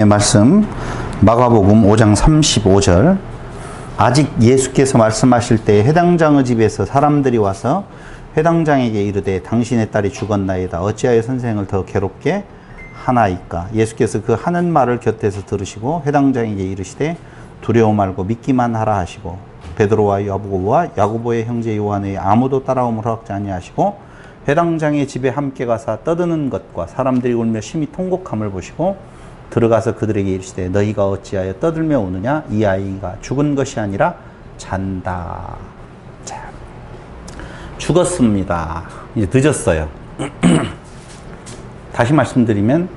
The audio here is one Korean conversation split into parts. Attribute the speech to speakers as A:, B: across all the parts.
A: 말씀 마가복음 5장 35절. 아직 예수께서 말씀하실 때 회당장의 집에서 사람들이 와서 회당장에게 이르되 당신의 딸이 죽었나이다. 어찌하여 선생을 더 괴롭게 하나이까. 예수께서 그 하는 말을 곁에서 들으시고 회당장에게 이르시되 두려워 말고 믿기만 하라 하시고 베드로와 야고보의 형제 요한의 아무도 따라옴을 허락지 아니하시고 회당장의 집에 함께 가사 떠드는 것과 사람들이 울며 심히 통곡함을 보시고 들어가서 그들에게 이르시되 너희가 어찌하여 떠들며 우느냐. 이 아이가 죽은 것이 아니라 잔다. 자, 죽었습니다. 이제 늦었어요. 다시 말씀드리면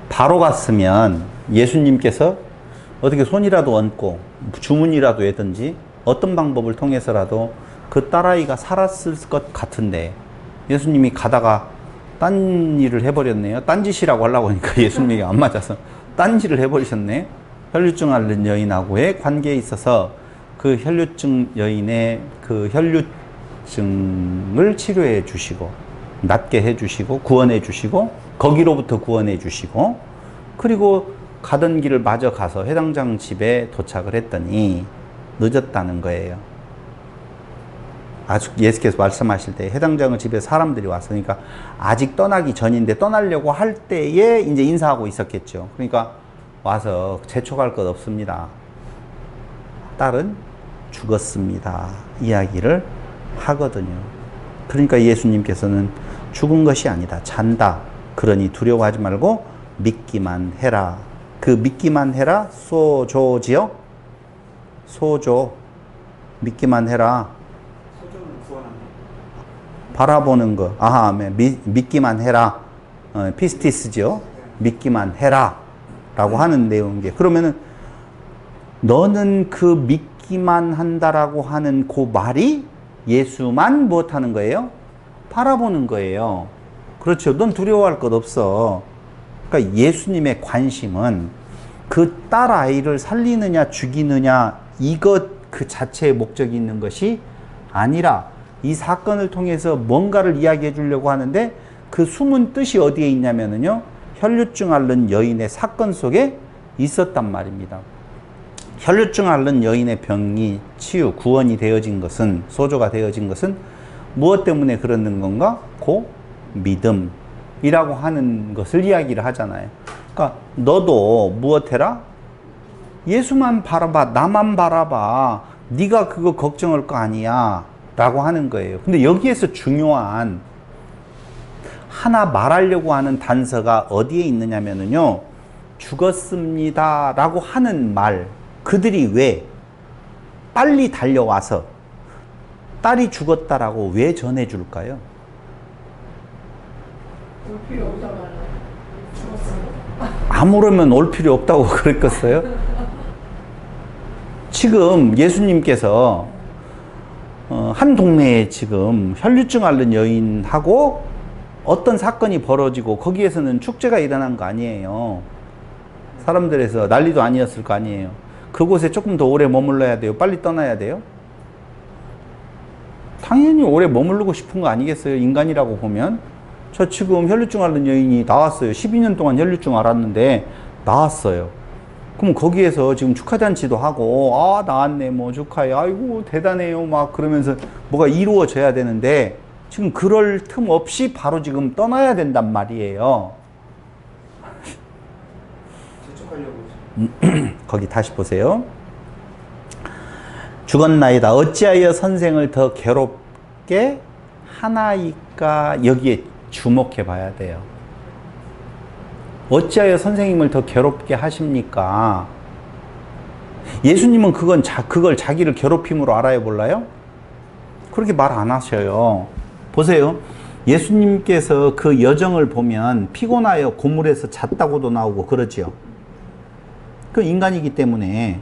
A: 바로 갔으면 예수님께서 어떻게 손이라도 얹고 주문이라도 하든지 어떤 방법을 통해서라도 그 딸아이가 살았을 것 같은데 예수님이 가다가 딴 일을 해버렸네요. 딴짓이라고 하려고 하니까 예수님에게 안 맞아서 딴짓을 해버리셨네. 혈류증 앓는 여인하고의 관계에 있어서 그 혈류증 여인의 그 혈류증을 치료해 주시고 낫게 해 주시고 구원해 주시고 거기로부터 구원해 주시고 그리고 가던 길을 마저 가서 회당장 집에 도착을 했더니 늦었다는 거예요. 아직 예수께서 말씀하실 때 회당장의 집에 사람들이 왔으니까 아직 떠나기 전인데 떠나려고 할 때에 이제 인사하고 있었겠죠. 그러니까 와서 재촉할 것 없습니다. 딸은 죽었습니다. 이야기를 하거든요. 그러니까 예수님께서는 죽은 것이 아니다. 잔다. 그러니 두려워하지 말고 믿기만 해라. 그 믿기만 해라. 소조지요? 소조. 믿기만 해라. 바라보는 거. 아하, 믿기만 해라. 피스티스죠. 믿기만 해라. 라고 하는 내용이에요. 그러면은 너는 그 믿기만 한다라고 하는 그 말이 예수만 무엇 하는 거예요? 바라보는 거예요. 그렇죠. 넌 두려워할 것 없어. 그러니까 예수님의 관심은 그 딸 아이를 살리느냐 죽이느냐 이것 그 자체의 목적이 있는 것이 아니라 이 사건을 통해서 뭔가를 이야기해 주려고 하는데 그 숨은 뜻이 어디에 있냐면요. 혈류증 앓는 여인의 사건 속에 있었단 말입니다. 혈류증 앓는 여인의 병이 치유, 구원이 되어진 것은, 소조가 되어진 것은 무엇 때문에 그러는 건가? 고 믿음이라고 하는 것을 이야기를 하잖아요. 그러니까 너도 무엇 해라? 예수만 바라봐, 나만 바라봐. 네가 그거 걱정할 거 아니야. 라고 하는 거예요. 근데 여기에서 중요한 하나 말하려고 하는 단서가 어디에 있느냐면요. 죽었습니다. 라고 하는 말. 그들이 왜 빨리 달려와서 딸이 죽었다라고 왜 전해줄까요?
B: 올 필요 없잖아요. 죽었습니다.
A: 아무러면 올 필요 없다고 그랬겠어요? 지금 예수님께서 한 동네에 지금 혈류증 앓는 여인하고 어떤 사건이 벌어지고 거기에서는 축제가 일어난 거 아니에요. 사람들에서 난리도 아니었을 거 아니에요. 그곳에 조금 더 오래 머물러야 돼요? 빨리 떠나야 돼요? 당연히 오래 머무르고 싶은 거 아니겠어요? 인간이라고 보면. 저 지금 혈류증 앓는 여인이 나왔어요. 12년 동안 혈류증 앓았는데 나왔어요. 그럼 거기에서 지금 축하잔치도 하고 아 나왔네 뭐 축하해 아이고 대단해요 막 그러면서 뭐가 이루어져야 되는데 지금 그럴 틈 없이 바로 지금 떠나야 된단 말이에요. 거기 다시 보세요. 죽었나이다. 어찌하여 선생을 더 괴롭게 하나이까. 여기에 주목해 봐야 돼요. 어찌하여 선생님을 더 괴롭게 하십니까? 예수님은 그걸 자기를 괴롭힘으로 알아야 몰라요? 그렇게 말 안 하셔요. 보세요. 예수님께서 그 여정을 보면 피곤하여 고물에서 잤다고도 나오고 그러지요. 그 인간이기 때문에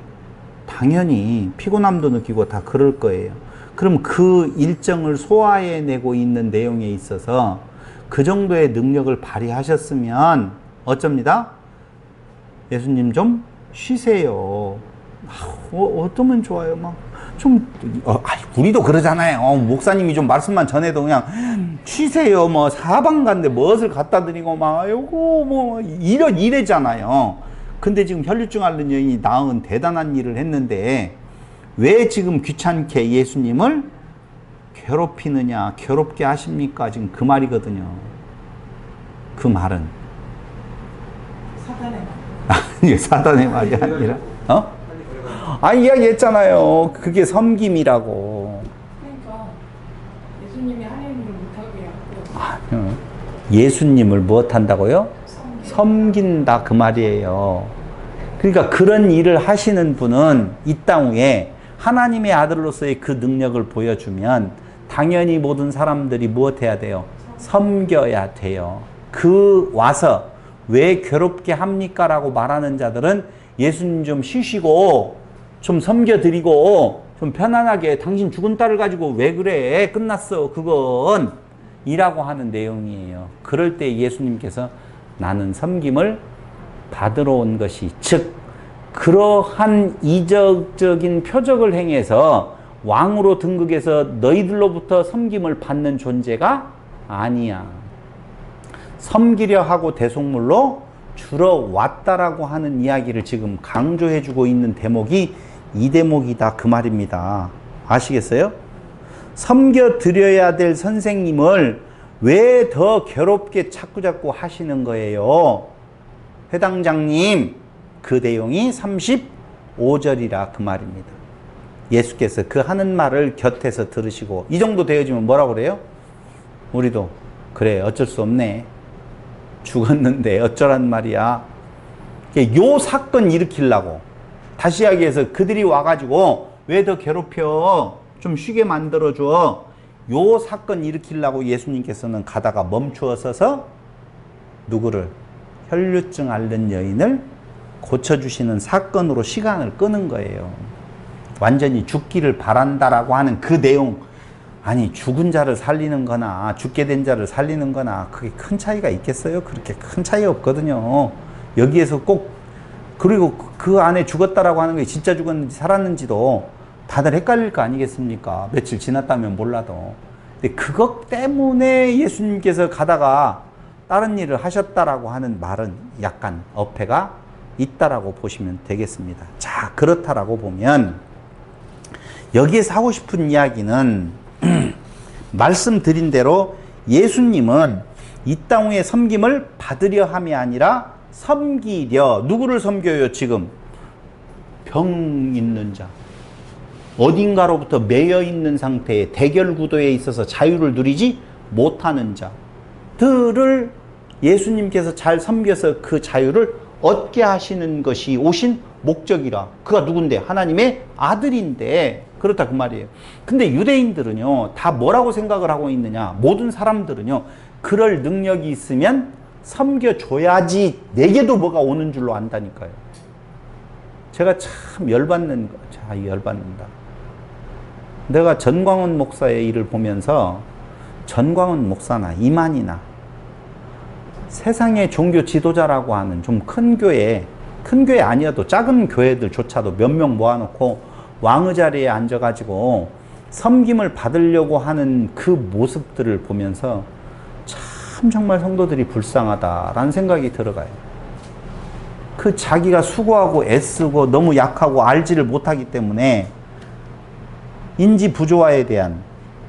A: 당연히 피곤함도 느끼고 다 그럴 거예요. 그럼 그 일정을 소화해내고 있는 내용에 있어서 그 정도의 능력을 발휘하셨으면 어쩝니다? 예수님 좀 쉬세요. 어쩌면 좋아요. 막 좀 우리도 그러잖아요. 목사님이 좀 말씀만 전해도 그냥 쉬세요. 뭐 사방 간데 무엇을 갖다 드리고 막 아이고 뭐 이래잖아요. 근데 지금 혈류증 앓는 여인이 나은 대단한 일을 했는데 왜 지금 귀찮게 예수님을 괴롭히느냐, 괴롭게 하십니까? 지금 그 말이거든요. 그 말은
B: 사단의
A: 아니, 사단의 말이 아니라 이야기했잖아요. 그게 섬김이라고.
B: 그러니까 예수님이 하나님을 못하게 하고
A: 예수님을 무엇한다고요? 섬긴다 그 말이에요. 그러니까 그런 일을 하시는 분은 이 땅 위에 하나님의 아들로서의 그 능력을 보여주면 당연히 모든 사람들이 무엇해야 돼요? 섬겨야 돼요. 그 와서 왜 괴롭게 합니까? 라고 말하는 자들은 예수님 좀 쉬시고 좀 섬겨드리고 좀 편안하게 당신 죽은 딸을 가지고 왜 그래? 끝났어. 그건 이라고 하는 내용이에요. 그럴 때 예수님께서 나는 섬김을 받으러 온 것이 즉 그러한 이적적인 표적을 행해서 왕으로 등극해서 너희들로부터 섬김을 받는 존재가 아니야. 섬기려 하고 대속물로 주러 왔다라고 하는 이야기를 지금 강조해주고 있는 대목이 이 대목이다 그 말입니다. 아시겠어요? 섬겨드려야 될 선생님을 왜 더 괴롭게 자꾸자꾸 하시는 거예요? 회당장님, 그 내용이 35절이라 그 말입니다. 예수께서 그 하는 말을 곁에서 들으시고 이 정도 되어지면 뭐라고 그래요? 우리도 그래 어쩔 수 없네. 죽었는데 어쩌란 말이야. 요 사건 일으키려고 다시 이야기해서 그들이 와가지고 왜 더 괴롭혀? 좀 쉬게 만들어줘. 요 사건 일으키려고 예수님께서는 가다가 멈추어 서서 누구를? 혈류증 앓는 여인을 고쳐주시는 사건으로 시간을 끄는 거예요. 완전히 죽기를 바란다라고 하는 그 내용, 아니 죽은 자를 살리는 거나 죽게 된 자를 살리는 거나 그게 큰 차이가 있겠어요? 그렇게 큰 차이 없거든요. 여기에서 꼭 그리고 그 안에 죽었다라고 하는 게 진짜 죽었는지 살았는지도 다들 헷갈릴 거 아니겠습니까? 며칠 지났다면 몰라도. 근데 그것 때문에 예수님께서 가다가 다른 일을 하셨다라고 하는 말은 약간 어폐가 있다라고 보시면 되겠습니다. 자, 그렇다라고 보면 여기에서 하고 싶은 이야기는 말씀드린 대로 예수님은 이 땅 위에 섬김을 받으려 함이 아니라 섬기려. 누구를 섬겨요 지금? 병 있는 자. 어딘가로부터 매여 있는 상태의 대결 구도에 있어서 자유를 누리지 못하는 자들을 예수님께서 잘 섬겨서 그 자유를 얻게 하시는 것이 오신 목적이라. 그가 누군데? 하나님의 아들인데 그렇다 그 말이에요. 근데 유대인들은요 다 뭐라고 생각을 하고 있느냐, 모든 사람들은요 그럴 능력이 있으면 섬겨줘야지 내게도 뭐가 오는 줄로 안다니까요. 제가 참 열받는 거. 자, 열받는다. 내가 전광훈 목사의 일을 보면서 전광훈 목사나 이만희나 세상의 종교 지도자라고 하는 좀 큰 교회, 큰 교회 아니어도 작은 교회들조차도 몇 명 모아놓고 왕의 자리에 앉아가지고 섬김을 받으려고 하는 그 모습들을 보면서 참 정말 성도들이 불쌍하다라는 생각이 들어가요. 그 자기가 수고하고 애쓰고 너무 약하고 알지를 못하기 때문에 인지 부조화에 대한,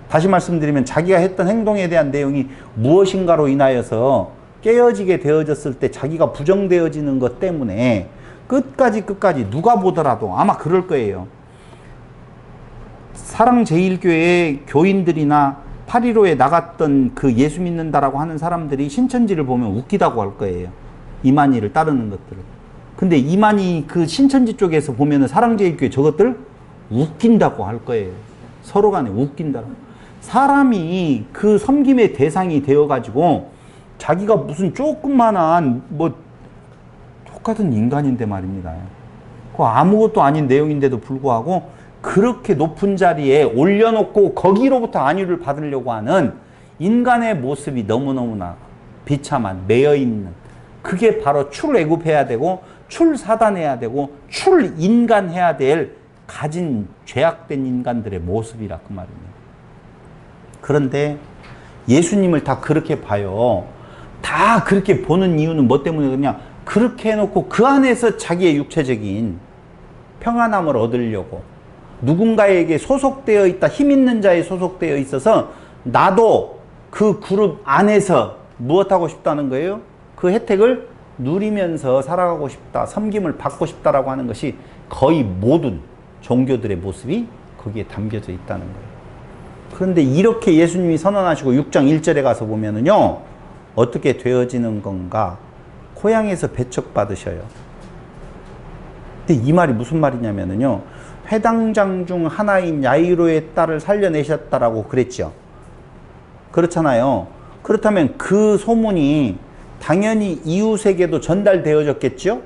A: 다시 말씀드리면 자기가 했던 행동에 대한 내용이 무엇인가로 인하여서 깨어지게 되어졌을 때 자기가 부정되어지는 것 때문에 끝까지 누가 보더라도 아마 그럴 거예요. 사랑제일교회의 교인들이나 8.15에 나갔던 그 예수 믿는다라고 하는 사람들이 신천지를 보면 웃기다고 할 거예요. 이만희를 따르는 것들을. 근데 이만희 그 신천지 쪽에서 보면은 사랑제일교회 저것들 웃긴다고 할 거예요. 서로 간에 웃긴다고. 사람이 그 섬김의 대상이 되어가지고 자기가 무슨 조그만한 뭐 똑같은 인간인데 말입니다. 그 아무것도 아닌 내용인데도 불구하고 그렇게 높은 자리에 올려놓고 거기로부터 안위를 받으려고 하는 인간의 모습이 너무너무나 비참한, 매여있는, 그게 바로 출애굽해야 되고 출사단해야 되고 출인간해야 될 가진 죄악된 인간들의 모습이라 그 말입니다. 그런데 예수님을 다 그렇게 봐요. 다 그렇게 보는 이유는 뭐 때문에 그러냐? 그렇게 해놓고 그 안에서 자기의 육체적인 평안함을 얻으려고 누군가에게 소속되어 있다, 힘 있는 자에 소속되어 있어서 나도 그 그룹 안에서 무엇하고 싶다는 거예요? 그 혜택을 누리면서 살아가고 싶다, 섬김을 받고 싶다라고 하는 것이 거의 모든 종교들의 모습이 거기에 담겨져 있다는 거예요. 그런데 이렇게 예수님이 선언하시고 6장 1절에 가서 보면은요, 어떻게 되어지는 건가? 고향에서 배척받으셔요. 근데 이 말이 무슨 말이냐면은요, 회당장 중 하나인 야이로의 딸을 살려내셨다라고 그랬죠. 그렇잖아요. 그렇다면 그 소문이 당연히 이웃에게도 전달되어졌겠죠?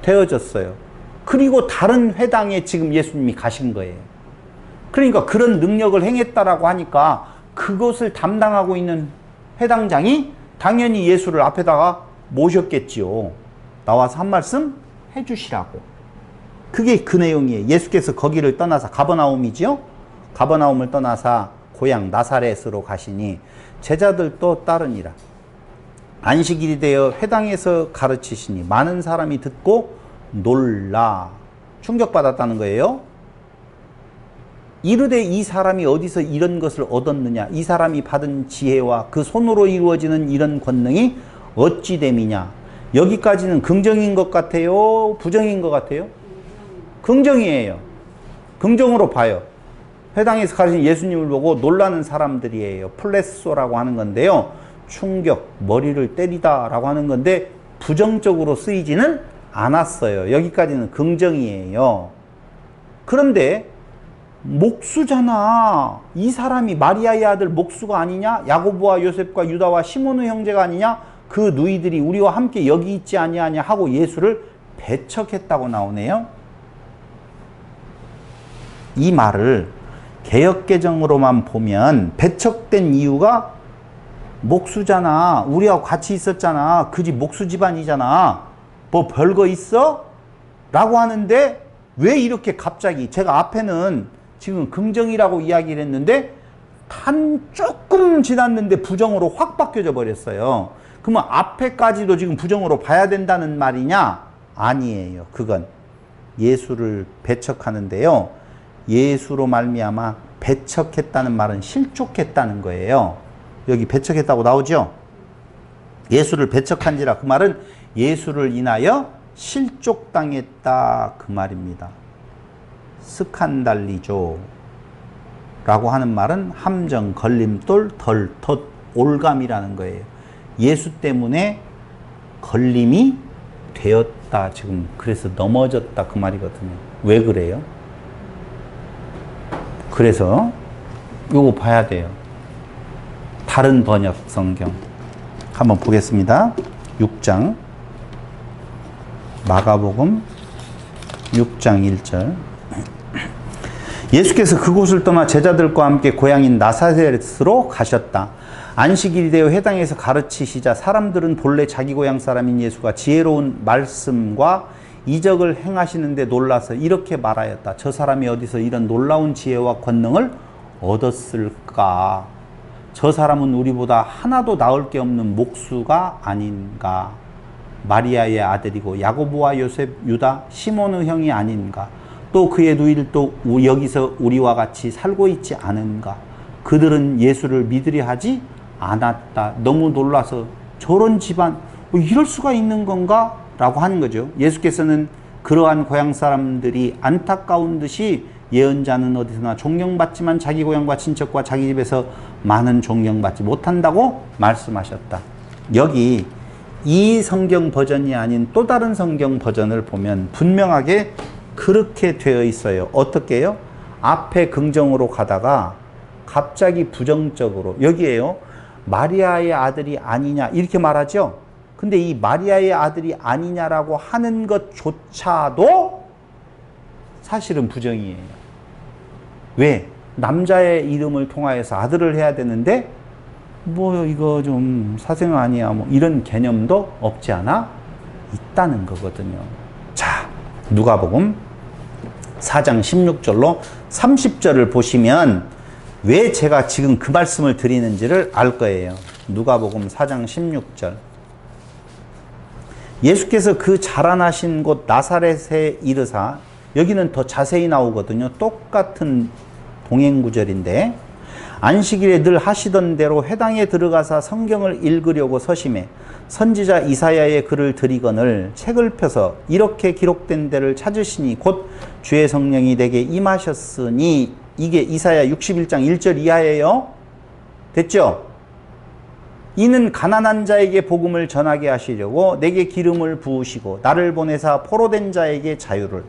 A: 되어졌어요. 그리고 다른 회당에 지금 예수님이 가신 거예요. 그러니까 그런 능력을 행했다라고 하니까 그것을 담당하고 있는 회당장이 당연히 예수를 앞에다가 모셨겠지요. 나와서 한 말씀 해주시라고. 그게 그 내용이에요. 예수께서 거기를 떠나서 가버나움이죠. 가버나움을 떠나서 고향 나사렛으로 가시니 제자들도 따르니라. 안식일이 되어 회당에서 가르치시니 많은 사람이 듣고 놀라 충격받았다는 거예요. 이르되 이 사람이 어디서 이런 것을 얻었느냐? 이 사람이 받은 지혜와 그 손으로 이루어지는 이런 권능이 어찌 됨이냐? 여기까지는 긍정인 것 같아요? 부정인 것 같아요? 긍정이에요. 긍정으로 봐요. 회당에서 가르친 예수님을 보고 놀라는 사람들이에요. 플레소라고 하는 건데요. 충격, 머리를 때리다 라고 하는 건데 부정적으로 쓰이지는 않았어요. 여기까지는 긍정이에요. 그런데 목수잖아. 이 사람이 마리아의 아들 목수가 아니냐? 야고보와 요셉과 유다와 시몬의 형제가 아니냐? 그 누이들이 우리와 함께 여기 있지 아니하냐 하고 예수를 배척했다고 나오네요. 이 말을 개역개정으로만 보면 배척된 이유가 목수잖아. 우리하고 같이 있었잖아. 그 집 목수 집안이잖아. 뭐 별거 있어? 라고 하는데 왜 이렇게 갑자기, 제가 앞에는 지금 긍정이라고 이야기를 했는데 한 조금 지났는데 부정으로 확 바뀌어져 버렸어요. 그러면 앞에까지도 지금 부정으로 봐야 된다는 말이냐? 아니에요. 그건 예수를 배척하는데요. 예수로 말미암아 배척했다는 말은 실족했다는 거예요. 여기 배척했다고 나오죠? 예수를 배척한지라, 그 말은 예수를 인하여 실족당했다 그 말입니다. 스칸달리죠 라고 하는 말은 함정, 걸림돌, 덜텄, 올감이라는 거예요. 예수 때문에 걸림이 되었다, 지금 그래서 넘어졌다 그 말이거든요. 왜 그래요? 그래서 요거 봐야 돼요. 다른 번역 성경 한번 보겠습니다. 6장 마가복음 6장 1절. 예수께서 그곳을 떠나 제자들과 함께 고향인 나사렛으로 가셨다. 안식일이 되어 회당에서 가르치시자 사람들은 본래 자기 고향 사람인 예수가 지혜로운 말씀과 이적을 행하시는데 놀라서 이렇게 말하였다. 저 사람이 어디서 이런 놀라운 지혜와 권능을 얻었을까? 저 사람은 우리보다 하나도 나을 게 없는 목수가 아닌가? 마리아의 아들이고 야고보와 요셉, 유다, 시몬의 형이 아닌가? 또 그의 누이들도 여기서 우리와 같이 살고 있지 않은가? 그들은 예수를 믿으려 하지 않았다. 너무 놀라서 저런 집안, 이럴 수가 있는 건가? 라고 하는 거죠. 예수께서는 그러한 고향 사람들이 안타까운 듯이 예언자는 어디서나 존경받지만 자기 고향과 친척과 자기 집에서 많은 존경받지 못한다고 말씀하셨다. 여기 이 성경 버전이 아닌 또 다른 성경 버전을 보면 분명하게 그렇게 되어 있어요. 어떻게요? 앞에 긍정으로 가다가 갑자기 부정적으로, 여기에요. 마리아의 아들이 아니냐 이렇게 말하죠. 근데 이 마리아의 아들이 아니냐라고 하는 것조차도 사실은 부정이에요. 왜? 남자의 이름을 통하여서 아들을 해야 되는데 뭐 이거 좀 사생 아니야 뭐 이런 개념도 없지 않아 있다는 거거든요. 자, 누가복음 4장 16절로 30절을 보시면 왜 제가 지금 그 말씀을 드리는지를 알 거예요. 누가복음 4장 16절. 예수께서 그 자라나신 곳 나사렛에 이르사, 여기는 더 자세히 나오거든요. 똑같은 동행 구절인데, 안식일에 늘 하시던 대로 회당에 들어가서 성경을 읽으려고 서심해 선지자 이사야의 글을 드리거늘 책을 펴서 이렇게 기록된 데를 찾으시니 곧 주의 성령이 내게 임하셨으니, 이게 이사야 61장 1절 이하예요. 됐죠? 이는 가난한 자에게 복음을 전하게 하시려고 내게 기름을 부으시고 나를 보내사 포로된 자에게 자유를,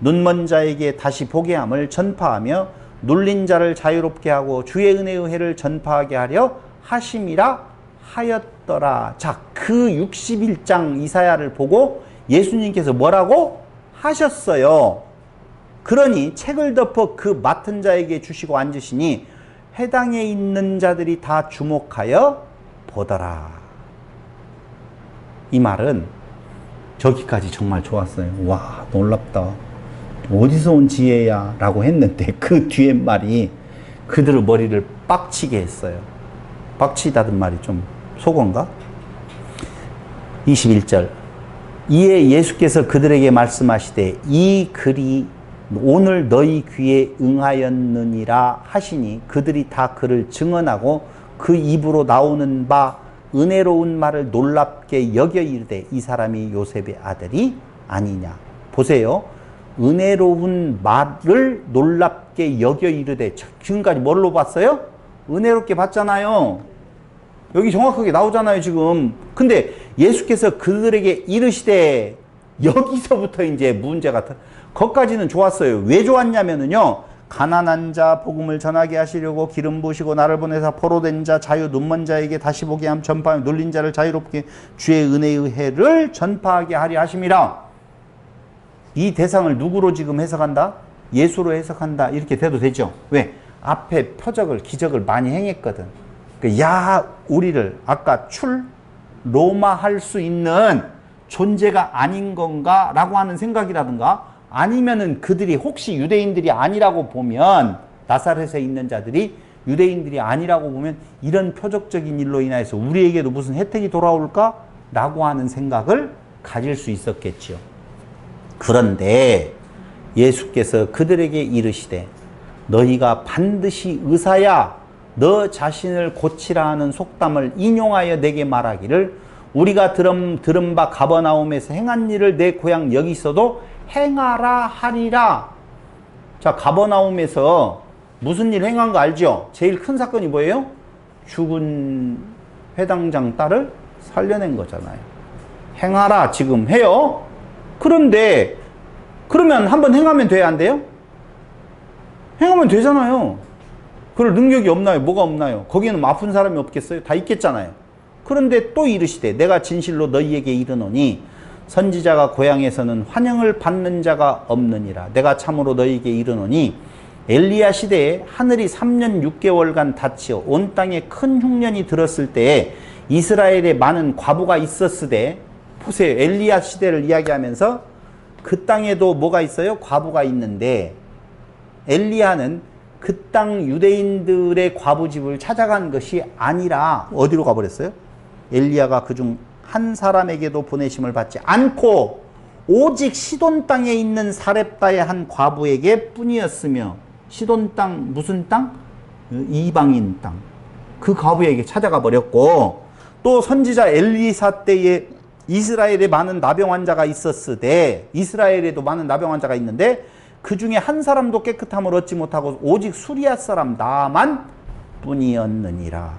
A: 눈먼 자에게 다시 보게 함을 전파하며 눌린 자를 자유롭게 하고 주의 은혜의 해를 전파하게 하려 하심이라 하였더라. 자, 그 61장 이사야를 보고 예수님께서 뭐라고 하셨어요? 그러니 책을 덮어 그 맡은 자에게 주시고 앉으시니 회당에 있는 자들이 다 주목하여 보더라. 이 말은 저기까지 정말 좋았어요. 와, 놀랍다. 어디서 온 지혜야? 라고 했는데 그 뒤에 말이 그들의 머리를 빡치게 했어요. 빡치다는 말이 좀 속어인가? 21절. 이에 예수께서 그들에게 말씀하시되 이 글이 오늘 너희 귀에 응하였느니라 하시니 그들이 다 그를 증언하고 그 입으로 나오는 바 은혜로운 말을 놀랍게 여겨 이르되 이 사람이 요셉의 아들이 아니냐. 보세요. 은혜로운 말을 놀랍게 여겨 이르되, 지금까지 뭘로 봤어요? 은혜롭게 봤잖아요. 여기 정확하게 나오잖아요, 지금. 근데 예수께서 그들에게 이르시되, 여기서부터 이제 문제가, 거기까지는 좋았어요. 왜 좋았냐면은요, 가난한 자 복음을 전하게 하시려고 기름 부으시고 나를 보내사 포로된 자 자유, 눈먼 자에게 다시 보게 함 전파하며 눌린 자를 자유롭게 주의 은혜의 해를 전파하게 하리 하심이라. 이 대상을 누구로 지금 해석한다? 예수로 해석한다. 이렇게 돼도 되죠. 왜? 앞에 표적을, 기적을 많이 행했거든. 야, 우리를 아까 로마할 수 있는 존재가 아닌 건가? 라고 하는 생각이라든가, 아니면은 그들이 혹시 유대인들이 아니라고 보면, 나사렛에 있는 자들이 유대인들이 아니라고 보면 이런 표적적인 일로 인해서 우리에게도 무슨 혜택이 돌아올까? 라고 하는 생각을 가질 수 있었겠죠. 그런데 예수께서 그들에게 이르시되 너희가 반드시 의사야 너 자신을 고치라 하는 속담을 인용하여 내게 말하기를 우리가 들은 바 가버나움에서 행한 일을 내 고향 여기서도 행하라 하리라. 자, 가버나움에서 무슨 일 행한 거 알죠? 제일 큰 사건이 뭐예요? 죽은 회당장 딸을 살려낸 거잖아요. 행하라 지금 해요. 그런데 그러면 한번 행하면 돼야 안 돼요? 행하면 되잖아요. 그럴 능력이 없나요? 뭐가 없나요? 거기에는 아픈 사람이 없겠어요? 다 있겠잖아요. 그런데 또 이르시되 내가 진실로 너희에게 이르노니 선지자가 고향에서는 환영을 받는 자가 없느니라. 내가 참으로 너희에게 이르노니 엘리야 시대에 하늘이 3년 6개월간 닫히어 온 땅에 큰 흉년이 들었을 때에 이스라엘에 많은 과부가 있었으되, 보세요. 엘리야 시대를 이야기하면서 그 땅에도 뭐가 있어요? 과부가 있는데 엘리야는 그 땅 유대인들의 과부집을 찾아간 것이 아니라 어디로 가버렸어요? 엘리야가 그중 한 사람에게도 보내심을 받지 않고 오직 시돈 땅에 있는 사렙다의 한 과부에게 뿐이었으며, 시돈 땅 무슨 땅? 이방인 땅. 그 과부에게 찾아가 버렸고, 또 선지자 엘리사 때에 이스라엘에 많은 나병 환자가 있었으되, 이스라엘에도 많은 나병 환자가 있는데 그 중에 한 사람도 깨끗함을 얻지 못하고 오직 수리아 사람 나만 뿐이었느니라.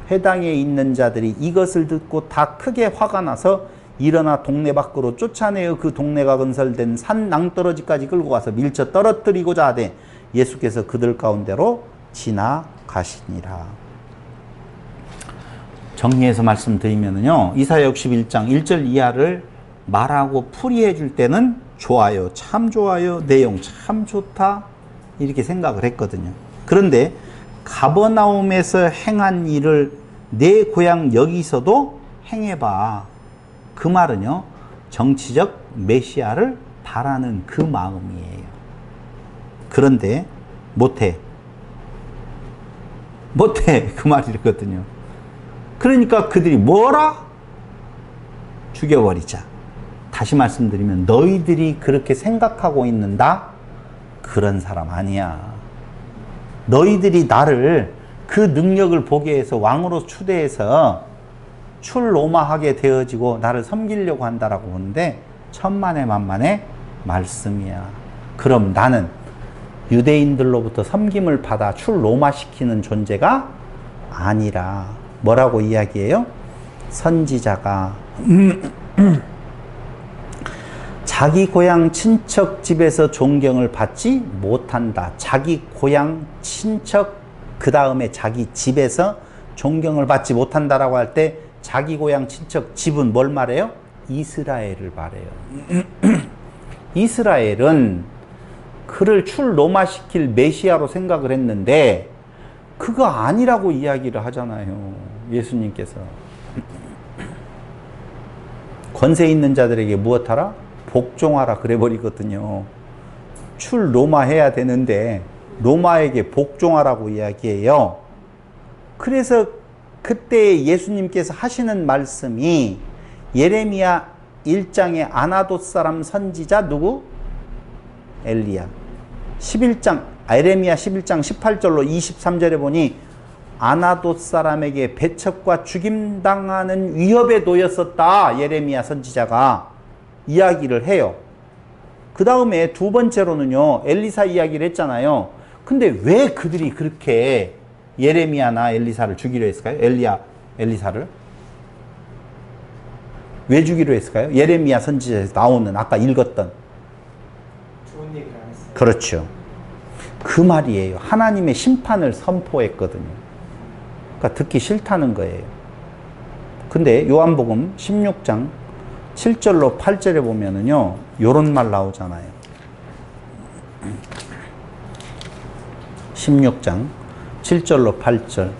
A: 회당에 있는 자들이 이것을 듣고 다 크게 화가 나서 일어나 동네 밖으로 쫓아내어 그 동네가 건설된 산 낭떠러지까지 끌고 가서 밀쳐 떨어뜨리고자 하되 예수께서 그들 가운데로 지나가시니라. 정리해서 말씀드리면요, 이사야 61장 1절 이하를 말하고 풀이해 줄 때는 좋아요, 참 좋아요, 내용 참 좋다 이렇게 생각을 했거든요. 그런데 가버나움에서 행한 일을 내 고향 여기서도 행해봐. 그 말은요, 정치적 메시아를 바라는 그 마음이에요. 그런데 못해 그 말이거든요. 그러니까 그들이 뭐라? 죽여버리자. 다시 말씀드리면 너희들이 그렇게 생각하고 있는다? 그런 사람 아니야. 너희들이 나를 그 능력을 보게 해서 왕으로 추대해서 출로마하게 되어지고 나를 섬기려고 한다라고 보는데 천만의 만만의 말씀이야. 그럼 나는 유대인들로부터 섬김을 받아 출로마시키는 존재가 아니라 뭐라고 이야기해요? 선지자가 자기 고향 친척 집에서 존경을 받지 못한다. 자기 고향 친척 그 다음에 자기 집에서 존경을 받지 못한다라고 할 때 자기 고향 친척 집은 뭘 말해요? 이스라엘을 말해요. 이스라엘은 그를 출로마시킬 메시아로 생각을 했는데 그거 아니라고 이야기를 하잖아요. 예수님께서. 권세 있는 자들에게 무엇하라? 복종하라 그래 버리거든요. 출로마해야 되는데 로마에게 복종하라고 이야기해요. 그래서 그때 예수님께서 하시는 말씀이 예레미야 1장의 아나돗 사람 선지자 누구? 엘리야. 예레미야 11장 18절로 23절에 보니 아나돗 사람에게 배척과 죽임당하는 위협에 놓였었다. 예레미야 선지자가 이야기를 해요. 그 다음에 두 번째로는요, 엘리사 이야기를 했잖아요. 근데 왜 그들이 그렇게 예레미야나 엘리사를 죽이려 했을까요? 엘리사를? 왜 죽이려 했을까요? 예레미야 선지자에서 나오는 아까 읽었던.
C: 좋은 얘기를 안 했어요.
A: 그렇죠. 그 말이에요. 하나님의 심판을 선포했거든요. 그러니까 듣기 싫다는 거예요. 근데 요한복음 16장 7절로 8절에 보면은요, 요런 말 나오잖아요. 16장 7절로 8절.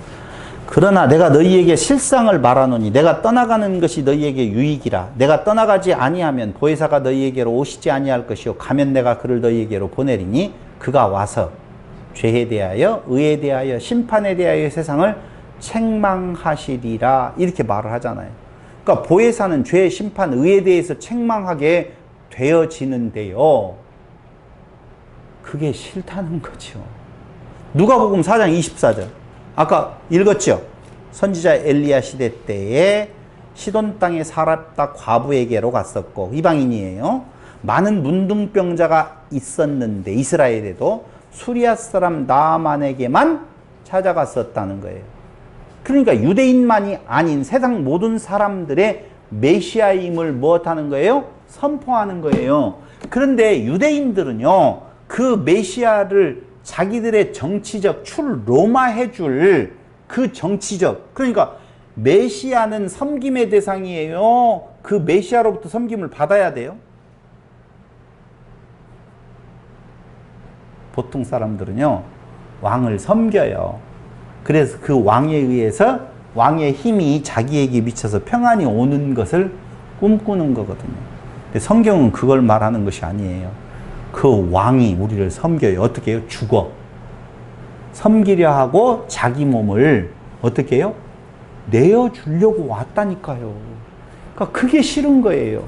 A: 그러나 내가 너희에게 실상을 말하노니 내가 떠나가는 것이 너희에게 유익이라. 내가 떠나가지 아니하면 보혜사가 너희에게로 오시지 아니할 것이요 가면 내가 그를 너희에게로 보내리니 그가 와서 죄에 대하여 의에 대하여 심판에 대하여 세상을 책망하시리라. 이렇게 말을 하잖아요. 그러니까 보혜사는 죄, 심판, 의에 대해서 책망하게 되어지는데요. 그게 싫다는 거죠. 누가복음 4장 24절. 아까 읽었죠? 선지자 엘리야 시대 때에 시돈 땅에 사랍다 과부에게로 갔었고, 이방인이에요. 많은 문둥병자가 있었는데 이스라엘에도 수리아 사람 나아만에게만 찾아갔었다는 거예요. 그러니까 유대인만이 아닌 세상 모든 사람들의 메시아임을 무엇하는 거예요? 선포하는 거예요. 그런데 유대인들은요, 그 메시아를 자기들의 정치적 출로마해 줄 그 정치적, 그러니까 메시아는 섬김의 대상이에요. 그 메시아로부터 섬김을 받아야 돼요. 보통 사람들은요, 왕을 섬겨요. 그래서 그 왕에 의해서 왕의 힘이 자기에게 미쳐서 평안이 오는 것을 꿈꾸는 거거든요. 근데 성경은 그걸 말하는 것이 아니에요. 그 왕이 우리를 섬겨요. 어떻게 해요? 죽어. 섬기려 하고 자기 몸을 어떻게 해요? 내어주려고 왔다니까요. 그러니까 그게 싫은 거예요.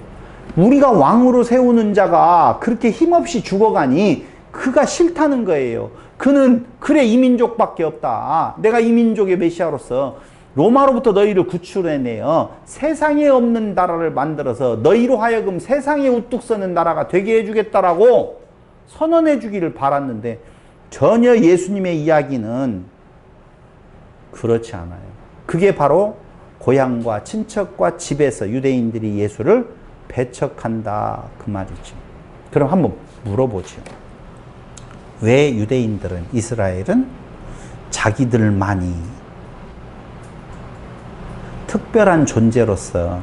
A: 우리가 왕으로 세우는 자가 그렇게 힘없이 죽어가니 그가 싫다는 거예요. 그는 그래 이 민족밖에 없다. 내가 이 민족의 메시아로서 로마로부터 너희를 구출해내어 세상에 없는 나라를 만들어서 너희로 하여금 세상에 우뚝 서는 나라가 되게 해주겠다라고 선언해 주기를 바랐는데 전혀 예수님의 이야기는 그렇지 않아요. 그게 바로 고향과 친척과 집에서 유대인들이 예수를 배척한다 그 말이죠. 그럼 한번 물어보죠. 왜 유대인들은, 이스라엘은 자기들만이 특별한 존재로서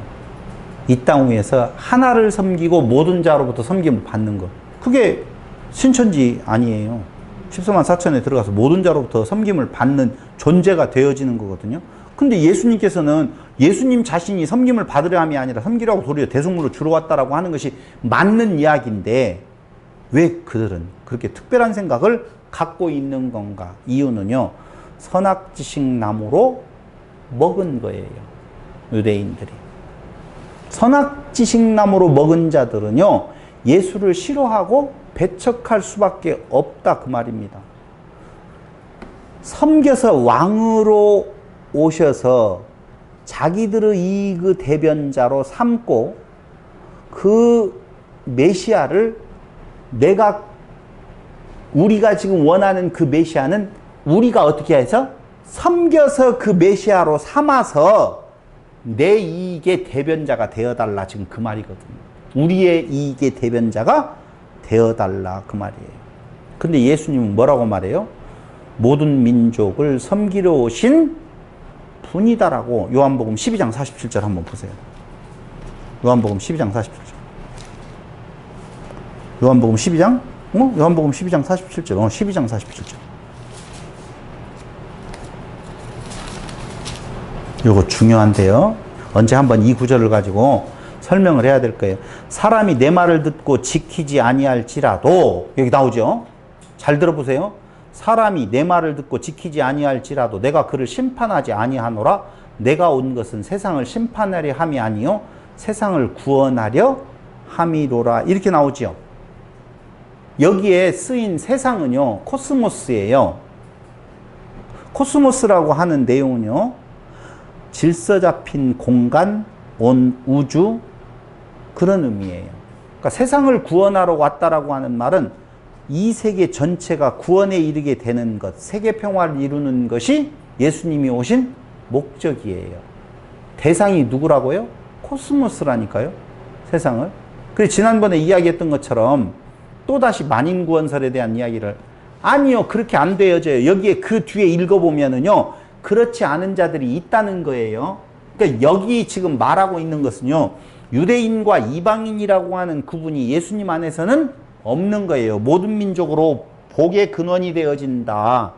A: 이 땅 위에서 하나를 섬기고 모든 자로부터 섬김을 받는 것, 그게 신천지 아니에요. 14만 4천에 들어가서 모든 자로부터 섬김을 받는 존재가 되어지는 거거든요. 근데 예수님께서는 예수님 자신이 섬김을 받으려 함이 아니라 섬기라고 도리어 대속물로 주러 왔다라고 하는 것이 맞는 이야기인데 왜 그들은 그렇게 특별한 생각을 갖고 있는 건가? 이유는요, 선악지식 나무로 먹은 거예요. 유대인들이. 선악지식나무로 먹은 자들은요, 예수를 싫어하고 배척할 수밖에 없다 그 말입니다. 섬겨서 왕으로 오셔서 자기들의 이익의 대변자로 삼고 그 메시아를 우리가 지금 원하는 그 메시아는 우리가 어떻게 해서 섬겨서 그 메시아로 삼아서 내 이익의 대변자가 되어달라 지금 그 말이거든요. 우리의 이익의 대변자가 되어달라 그 말이에요. 근데 예수님은 뭐라고 말해요? 모든 민족을 섬기러 오신 분이다라고 요한복음 12장 47절 한번 보세요. 요한복음 12장 47절. 요한복음 12장? 요한복음 12장 47절. 12장 47절. 요거 중요한데요. 언제 한번 이 구절을 가지고 설명을 해야 될 거예요. 사람이 내 말을 듣고 지키지 아니할지라도, 여기 나오죠? 잘 들어보세요. 사람이 내 말을 듣고 지키지 아니할지라도 내가 그를 심판하지 아니하노라. 내가 온 것은 세상을 심판하려 함이 아니요 세상을 구원하려 함이로라. 이렇게 나오죠. 여기에 쓰인 세상은요, 코스모스예요. 코스모스라고 하는 내용은요, 질서 잡힌 공간, 온 우주, 그런 의미예요. 그러니까 세상을 구원하러 왔다라고 하는 말은 이 세계 전체가 구원에 이르게 되는 것, 세계 평화를 이루는 것이 예수님이 오신 목적이에요. 대상이 누구라고요? 코스모스라니까요. 세상을. 그래서 지난번에 이야기했던 것처럼 또다시 만인구원설에 대한 이야기를, 아니요, 그렇게 안 되어져요. 여기에 그 뒤에 읽어보면은요, 그렇지 않은 자들이 있다는 거예요. 그러니까 여기 지금 말하고 있는 것은요, 유대인과 이방인이라고 하는 구분이 예수님 안에서는 없는 거예요. 모든 민족으로 복의 근원이 되어진다.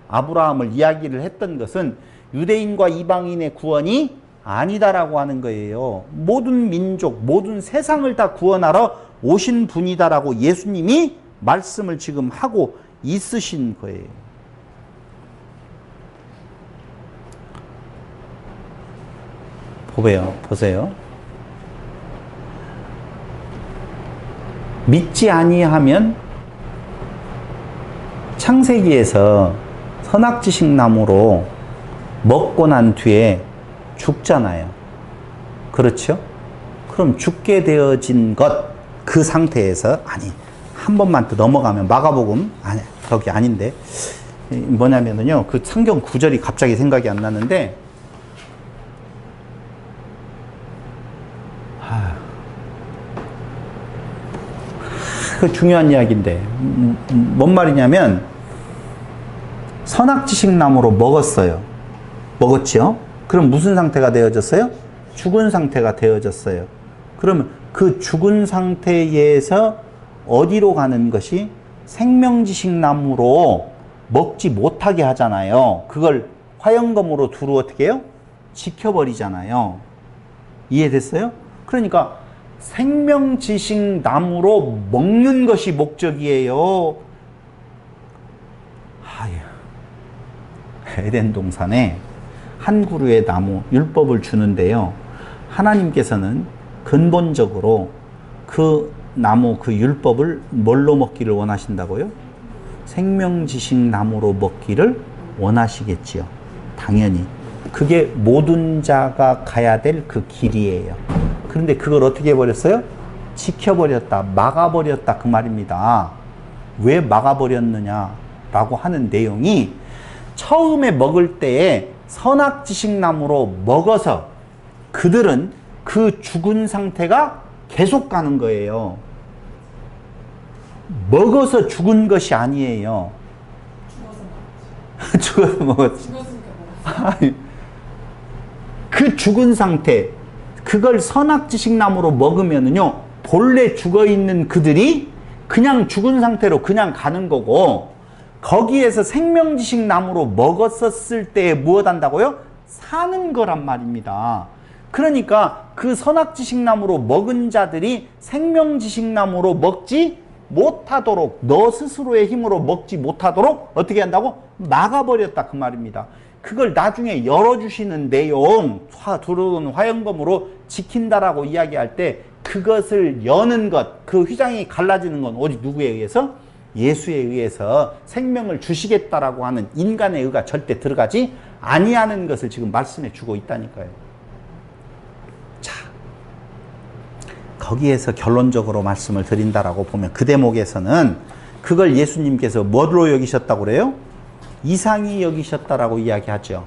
A: 아브라함을 이야기를 했던 것은 유대인과 이방인의 구원이 아니다라고 하는 거예요. 모든 민족, 모든 세상을 다 구원하러 오신 분이다라고 예수님이 말씀을 지금 하고 있으신 거예요. 보세요. 믿지 아니하면 창세기에서 선악지식 나무로 먹고 난 뒤에 죽잖아요. 그렇죠? 그럼 죽게 되어진 것, 그 상태에서, 아니, 한 번만 더 넘어가면 마가복음, 아니, 거기 아닌데, 뭐냐면은요, 그 성경 구절이 갑자기 생각이 안 나는데, 그 중요한 이야기인데, 뭔 말이냐면, 선악지식 나무로 먹었어요. 먹었죠? 그럼 무슨 상태가 되어졌어요? 죽은 상태가 되어졌어요. 그러면 그 죽은 상태에서 어디로 가는 것이 생명지식 나무로 먹지 못하게 하잖아요. 그걸 화영검으로 두루 어떻게 해요? 지켜버리잖아요. 이해됐어요? 그러니까 생명지식 나무로 먹는 것이 목적이에요. 에덴 동산에 한 그루의 나무, 율법을 주는데요. 하나님께서는 근본적으로 그 나무, 그 율법을 뭘로 먹기를 원하신다고요? 생명지식 나무로 먹기를 원하시겠지요. 당연히. 그게 모든 자가 가야 될 그 길이에요. 그런데 그걸 어떻게 해버렸어요? 지켜버렸다, 막아버렸다 그 말입니다. 왜 막아버렸느냐라고 하는 내용이, 처음에 먹을 때에 선악지식 나무로 먹어서 그들은 그 죽은 상태가 계속 가는 거예요. 먹어서 죽은 것이 아니에요. 죽어서 먹었지. 그 죽은 상태, 그걸 선악지식 나무로 먹으면은요, 본래 죽어 있는 그들이 그냥 죽은 상태로 그냥 가는 거고, 거기에서 생명지식 나무로 먹었었을 때 무엇 한다고요? 사는 거란 말입니다. 그러니까 그 선악지식 나무로 먹은 자들이 생명지식 나무로 먹지 못하도록, 너 스스로의 힘으로 먹지 못하도록 어떻게 한다고? 막아버렸다 그 말입니다. 그걸 나중에 열어주시는 내용, 들어온 화영검으로 지킨다라고 이야기할 때 그것을 여는 것, 그 휘장이 갈라지는 건 오직 누구에 의해서? 예수에 의해서 생명을 주시겠다라고 하는 인간의 의가 절대 들어가지 아니하는 것을 지금 말씀해 주고 있다니까요. 자, 거기에서 결론적으로 말씀을 드린다라고 보면 그 대목에서는 그걸 예수님께서 뭐로 여기셨다고 그래요? 이상히 여기셨다라고 이야기하죠.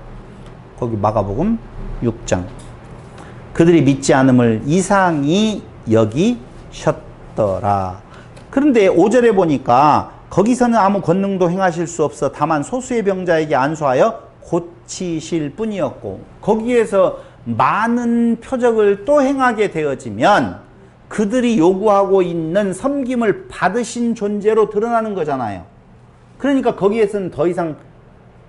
A: 거기 마가복음 6장. 그들이 믿지 않음을 이상히 여기셨더라. 그런데 5절에 보니까 거기서는 아무 권능도 행하실 수 없어 다만 소수의 병자에게 안수하여 고치실 뿐이었고, 거기에서 많은 표적을 또 행하게 되어지면 그들이 요구하고 있는 섬김을 받으신 존재로 드러나는 거잖아요. 그러니까 거기에서는 더 이상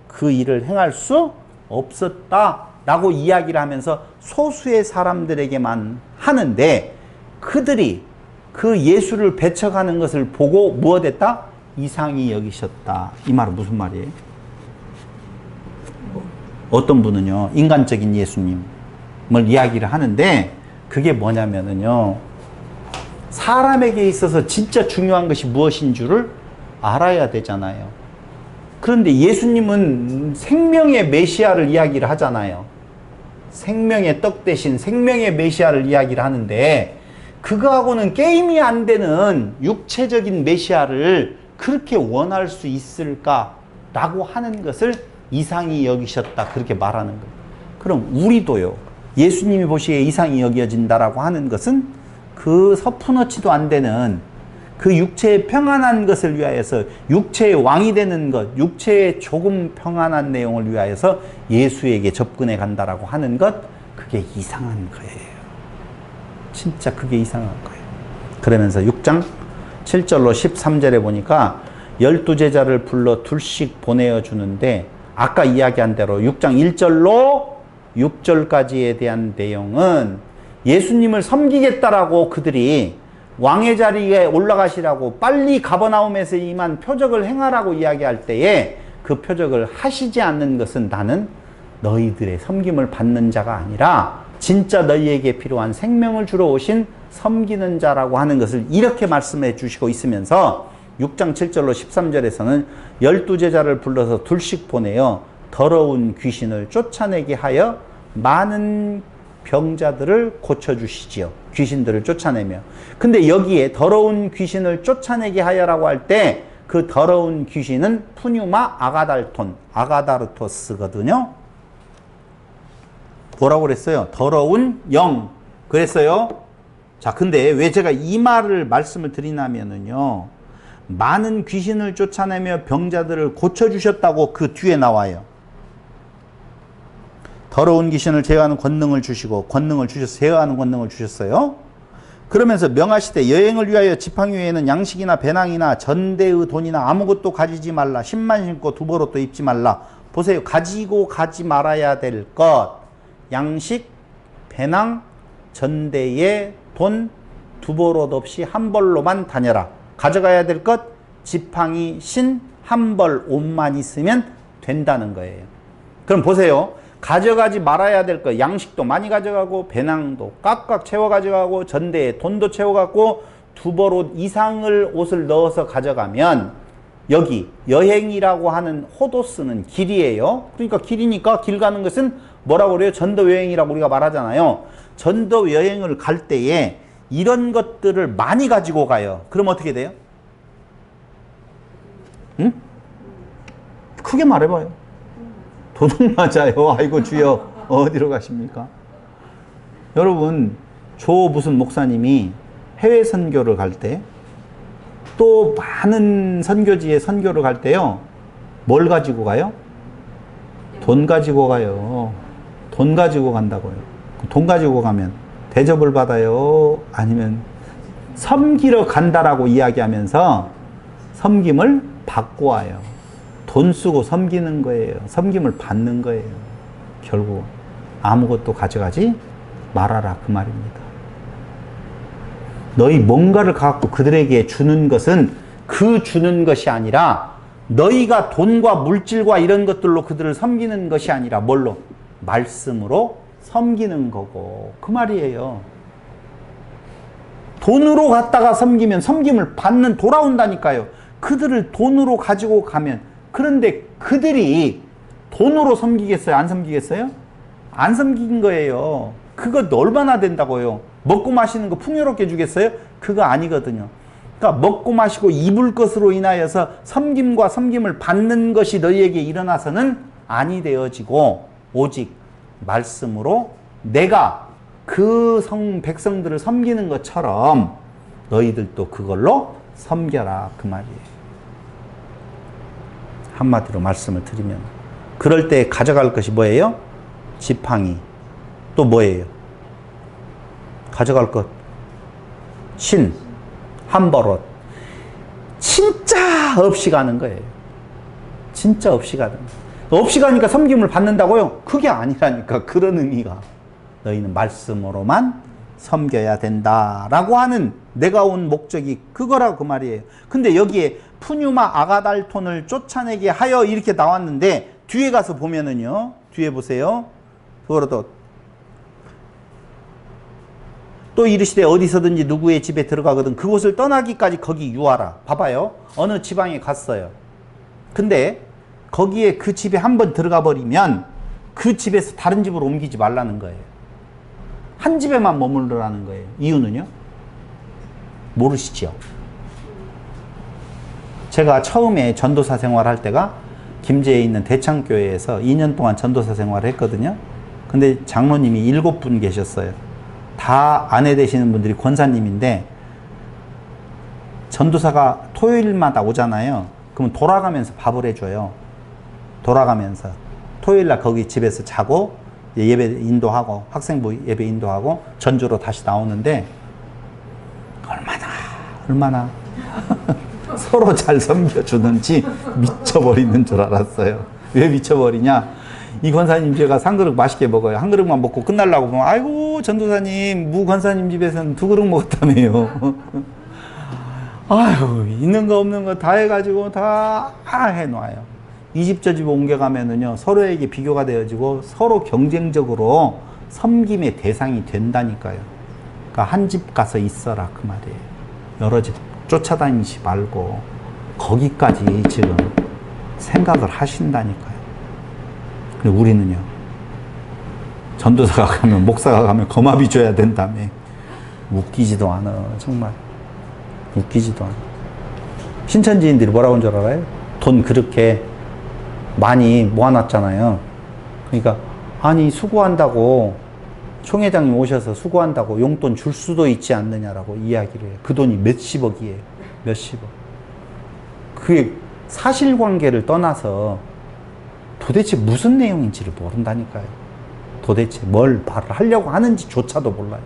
A: 그 일을 행할 수 없었다라고 이야기를 하면서 소수의 사람들에게만 하는데, 그들이 그 예수를 배척하는 것을 보고 무엇했다? 이상히 여기셨다. 이 말은 무슨 말이에요? 어떤 분은요, 인간적인 예수님을 이야기를 하는데, 그게 뭐냐면은요, 사람에게 있어서 진짜 중요한 것이 무엇인 줄을 알아야 되잖아요. 그런데 예수님은 생명의 메시아를 이야기를 하잖아요. 생명의 떡 대신 생명의 메시아를 이야기를 하는데, 그거하고는 게임이 안 되는 육체적인 메시아를 그렇게 원할 수 있을까라고 하는 것을 이상히 여기셨다, 그렇게 말하는 거예요. 그럼 우리도요, 예수님이 보시기에 이상히 여겨진다라고 하는 것은 그 서푼어치도 안 되는 그 육체의 평안한 것을 위하여서, 육체의 왕이 되는 것, 육체의 조금 평안한 내용을 위하여서 예수에게 접근해 간다라고 하는 것, 그게 이상한 거예요. 진짜 그게 이상한 거예요. 그러면서 6장 7절로 13절에 보니까 12제자를 불러 둘씩 보내어 주는데, 아까 이야기한 대로 6장 1절로 6절까지에 대한 내용은 예수님을 섬기겠다라고 그들이 왕의 자리에 올라가시라고 빨리 가버나움에서 임한 표적을 행하라고 이야기할 때에 그 표적을 하시지 않는 것은 나는 너희들의 섬김을 받는 자가 아니라 진짜 너희에게 필요한 생명을 주러 오신 섬기는 자라고 하는 것을 이렇게 말씀해 주시고 있으면서 6장 7절로 13절에서는 12제자를 불러서 둘씩 보내어 더러운 귀신을 쫓아내게 하여 많은 병자들을 고쳐주시지요. 귀신들을 쫓아내며. 근데 여기에 더러운 귀신을 쫓아내게 하여라고 할 때 그 더러운 귀신은 푸뉴마 아가달톤, 아가다르토스거든요. 뭐라고 그랬어요? 더러운 영. 그랬어요? 자, 근데 왜 제가 이 말씀을 드리냐면은요, 많은 귀신을 쫓아내며 병자들을 고쳐주셨다고 그 뒤에 나와요. 더러운 귀신을 제어하는 권능을 주시고, 권능을 주셔서 제어하는 권능을 주셨어요. 그러면서 명하시되 여행을 위하여 지팡이에는 양식이나 배낭이나 전대의 돈이나 아무것도 가지지 말라. 신만 신고 두벌옷도 입지 말라. 보세요. 가지고 가지 말아야 될 것. 양식, 배낭, 전대의 돈, 두벌옷 없이 한 벌로만 다녀라. 가져가야 될 것, 지팡이, 신, 한 벌 옷만 있으면 된다는 거예요. 그럼 보세요. 가져가지 말아야 될 것, 양식도 많이 가져가고, 배낭도 꽉꽉 채워 가져가고, 전대에 돈도 채워갖고, 두 벌옷 이상을 옷을 넣어서 가져가면, 여기 여행이라고 하는 호도스는 길이에요. 그러니까 길이니까 길 가는 것은 뭐라고 그래요? 전도 여행이라고 우리가 말하잖아요. 전도 여행을 갈 때에 이런 것들을 많이 가지고 가요. 그럼 어떻게 돼요? 응? 크게 말해봐요. 도둑 맞아요. 아이고 주여, 어디로 가십니까? 여러분, 무슨 목사님이 해외 선교를 갈 때, 또 많은 선교지에 선교를 갈 때요, 뭘 가지고 가요? 돈 가지고 가요. 돈 가지고 간다고요. 돈 가지고 가면 대접을 받아요? 아니면 섬기러 간다라고 이야기하면서 섬김을 받고 와요. 돈 쓰고 섬기는 거예요. 섬김을 받는 거예요. 결국 아무것도 가져가지 말아라, 그 말입니다. 너희 뭔가를 갖고 그들에게 주는 것은 그 주는 것이 아니라 너희가 돈과 물질과 이런 것들로 그들을 섬기는 것이 아니라 뭘로? 말씀으로 섬기는 거고 그 말이에요. 돈으로 갖다가 섬기면 섬김을 받는 돌아온다니까요. 그들을 돈으로 가지고 가면 그런데 그들이 돈으로 섬기겠어요? 안 섬기겠어요? 안 섬긴 거예요. 그거 얼마나 된다고요? 먹고 마시는 거 풍요롭게 주겠어요? 그거 아니거든요. 그러니까 먹고 마시고 입을 것으로 인하여서 섬김과 섬김을 받는 것이 너희에게 일어나서는 아니 되어지고 오직 말씀으로 내가 그 백성들을 섬기는 것처럼 너희들도 그걸로 섬겨라 그 말이에요. 한마디로 말씀을 드리면 그럴 때 가져갈 것이 뭐예요? 지팡이. 또 뭐예요? 가져갈 것 신, 한 버릇. 진짜 없이 가는 거예요. 진짜 없이 가는 거예요. 없이 가니까 섬김을 받는다고요? 그게 아니라니까. 그런 의미가. 너희는 말씀으로만 섬겨야 된다라고 하는 내가 온 목적이 그거라고 그 말이에요. 근데 여기에 푸뉴마 아가달톤을 쫓아내게 하여 이렇게 나왔는데 뒤에 가서 보면은요. 뒤에 보세요. 그거로 또 이르시되 어디서든지 누구의 집에 들어가거든 그곳을 떠나기까지 거기 유하라. 봐봐요. 어느 지방에 갔어요. 근데 거기에 그 집에 한번 들어가 버리면 그 집에서 다른 집으로 옮기지 말라는 거예요. 한 집에만 머무르라는 거예요. 이유는요? 모르시죠? 제가 처음에 전도사 생활할 때가 김제에 있는 대창교회에서 2년 동안 전도사 생활을 했거든요. 근데 장로님이 7분 계셨어요. 다 아내 되시는 분들이 권사님인데 전도사가 토요일마다 오잖아요. 그러면 돌아가면서 밥을 해줘요. 돌아가면서 토요일날 거기 집에서 자고 예배 인도하고 학생부 예배 인도하고 전주로 다시 나오는데 얼마나 서로 잘 섬겨주는지 미쳐버리는 줄 알았어요. 왜 미쳐버리냐? 이 권사님 제가 한 그릇 맛있게 먹어요. 한 그릇만 먹고 끝날라고 보면 아이고 전도사님 무 권사님 집에서는 2그릇 먹었다며요. 아유 있는 거 없는 거 다 해가지고 다 해놔요. 이 집 저 집 옮겨가면은요 서로에게 비교가 되어지고 서로 경쟁적으로 섬김의 대상이 된다니까요. 그러니까 한 집 가서 있어라 그 말이에요. 여러 집 쫓아다니지 말고 거기까지 지금 생각을 하신다니까요. 근데 우리는요 전도사가 가면 목사가 가면 거마비 줘야 된다며. 웃기지도 않아. 정말 웃기지도 않아. 신천지인들이 뭐라고 한 줄 알아요? 돈 그렇게 많이 모아놨잖아요. 그러니까 아니 수고한다고 총회장님 오셔서 수고한다고 용돈 줄 수도 있지 않느냐라고 이야기를 해요. 그 돈이 몇십억이에요. 몇십억. 그게 사실관계를 떠나서 도대체 무슨 내용인지를 모른다니까요. 도대체 뭘 말을 하려고 하는지조차도 몰라요.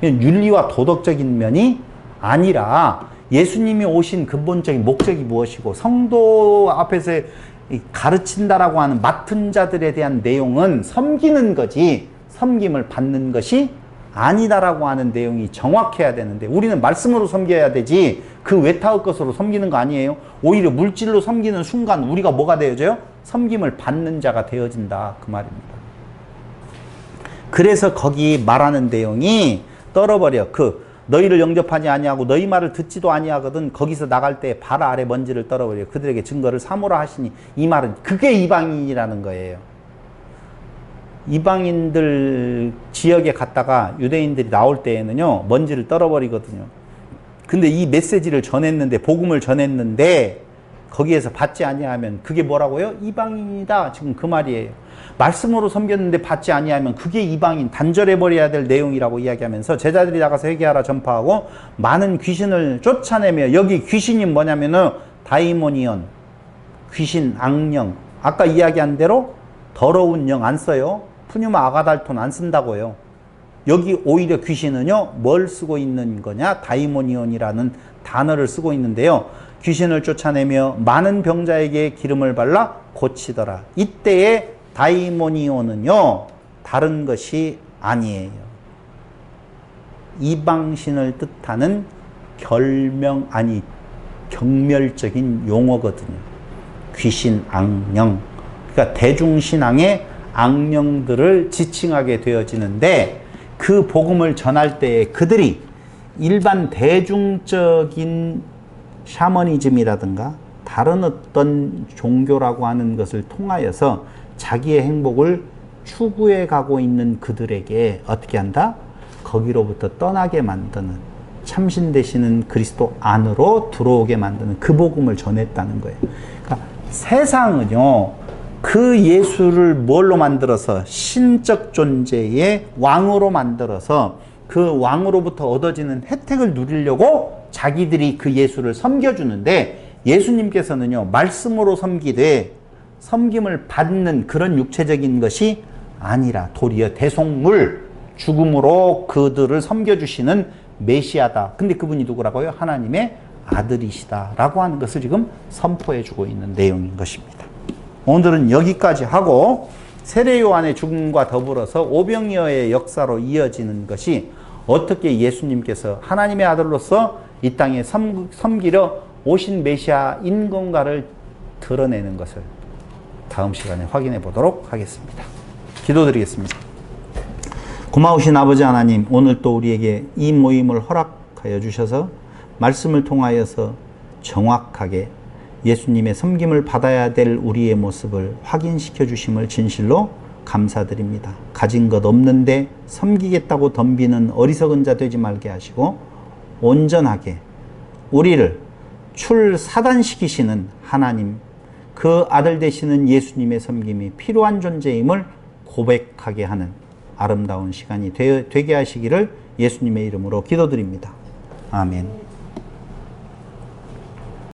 A: 윤리와 도덕적인 면이 아니라 예수님이 오신 근본적인 목적이 무엇이고 성도 앞에서 가르친다라고 하는 맡은 자들에 대한 내용은 섬기는 거지 섬김을 받는 것이 아니다라고 하는 내용이 정확해야 되는데 우리는 말씀으로 섬겨야 되지 그 외타의 것으로 섬기는 거 아니에요. 오히려 물질로 섬기는 순간 우리가 뭐가 되어져요? 섬김을 받는 자가 되어진다 그 말입니다. 그래서 거기 말하는 내용이 떨어버려. 너희를 영접하지 아니하고 너희 말을 듣지도 아니하거든 거기서 나갈 때 발 아래 먼지를 떨어버려 그들에게 증거를 삼으라 하시니 이 말은 그게 이방인이라는 거예요. 이방인들 지역에 갔다가 유대인들이 나올 때에는요 먼지를 떨어버리거든요. 근데 이 메시지를 전했는데 복음을 전했는데 거기에서 받지 아니하면 그게 뭐라고요? 이방인이다. 지금 그 말이에요. 말씀으로 섬겼는데 받지 아니하면 그게 이방인 단절해버려야 될 내용이라고 이야기하면서 제자들이 나가서 회개하라 전파하고 많은 귀신을 쫓아내며 여기 귀신이 뭐냐면은 다이모니온 귀신 악령 아까 이야기한 대로 더러운 영 안 써요. 푸뉴마 아가달톤 안 쓴다고요. 여기 오히려 귀신은요 뭘 쓰고 있는 거냐 다이모니온이라는 단어를 쓰고 있는데요. 귀신을 쫓아내며 많은 병자에게 기름을 발라 고치더라. 이때의 다이모니온은요 다른 것이 아니에요. 이방신을 뜻하는 경멸적인 용어거든요. 귀신, 악령, 그러니까 대중신앙의 악령들을 지칭하게 되어지는데 그 복음을 전할 때 그들이 일반 대중적인 샤머니즘이라든가 다른 어떤 종교라고 하는 것을 통하여서 자기의 행복을 추구해 가고 있는 그들에게 어떻게 한다? 거기로부터 떠나게 만드는, 참신 되시는 그리스도 안으로 들어오게 만드는 그 복음을 전했다는 거예요. 그러니까 세상은요, 그 예수를 뭘로 만들어서 신적 존재의 왕으로 만들어서 그 왕으로부터 얻어지는 혜택을 누리려고 자기들이 그 예수를 섬겨주는데, 예수님께서는요, 말씀으로 섬기되 섬김을 받는 그런 육체적인 것이 아니라 도리어 대속물, 죽음으로 그들을 섬겨주시는 메시아다. 근데 그분이 누구라고요? 하나님의 아들이시다라고 하는 것을 지금 선포해주고 있는 내용인 것입니다. 오늘은 여기까지 하고, 세례 요한의 죽음과 더불어서 오병이어의 역사로 이어지는 것이 어떻게 예수님께서 하나님의 아들로서 이 땅에 섬기려 오신 메시아인 건가를 드러내는 것을 다음 시간에 확인해 보도록 하겠습니다. 기도드리겠습니다. 고마우신 아버지 하나님, 오늘 또 우리에게 이 모임을 허락하여 주셔서 말씀을 통하여서 정확하게 예수님의 섬김을 받아야 될 우리의 모습을 확인시켜 주심을 진실로 감사드립니다. 가진 것 없는데 섬기겠다고 덤비는 어리석은 자 되지 말게 하시고, 온전하게 우리를 출사단시키시는 하나님, 그 아들 되시는 예수님의 섬김이 필요한 존재임을 고백하게 하는 아름다운 시간이 되게 하시기를 예수님의 이름으로 기도드립니다. 아멘.